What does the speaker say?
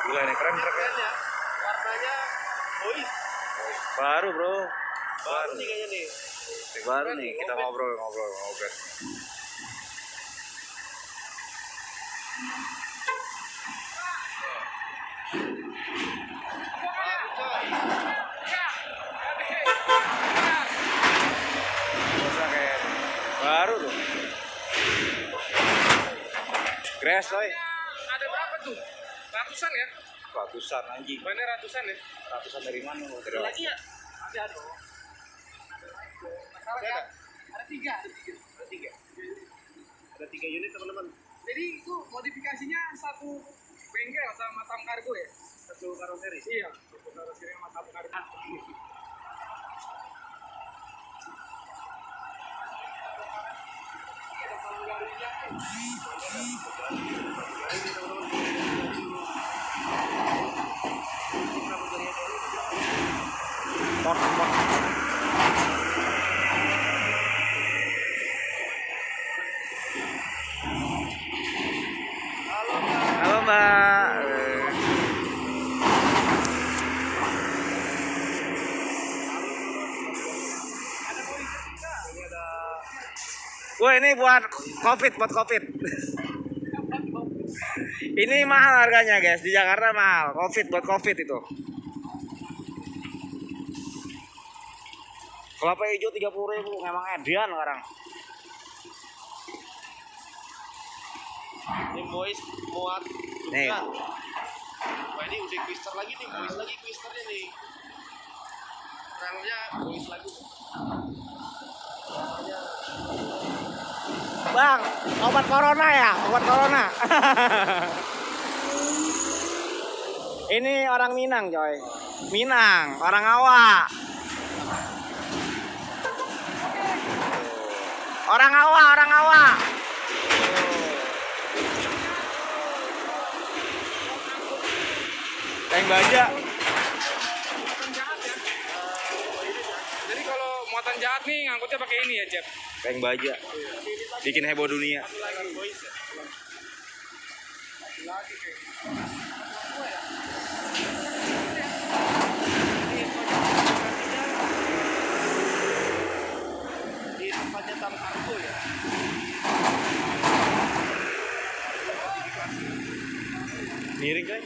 Gila nih, keren truknya. Warnanya boys. Baru bro. Baru nih kayaknya nih. Baru nih, kita ngobrol. Baru tuh. Grass coy. Ada berapa tuh? Ratusan ya? Ratusan anjing. Mana ratusan ya? Ratusan dari mana lo? Dari Lagi ya? Masih ada. Ada? Ada tiga. Ada tiga unit teman-teman. Jadi itu modifikasinya satu bengkel sama tam kargo ya? Satu karoseri? Iya, satu karoseri sama tam kargo. Halo Mbak. Wah ini buat COVID. Ini mahal harganya guys, di Jakarta mahal. Buat COVID itu. Kelapa hijau 30.000, memang edian sekarang. Ini boys muat. Nih. Wah ini udah twister lagi nih, boys lagi twisternya nih. Relnya boys lagi. Bang, obat corona ya? Obat corona. Ini orang Minang coy. Minang, orang Awak. Orang Awak. Tank baja. Muatan jahat ya. Jadi kalau muatan jahat nih ngangkutnya pakai ini ya, Jeff. Tank baja. Bikin heboh dunia. Satu lagi boys ya. Lagi di tempatnya tam kargo ya. Miring kan?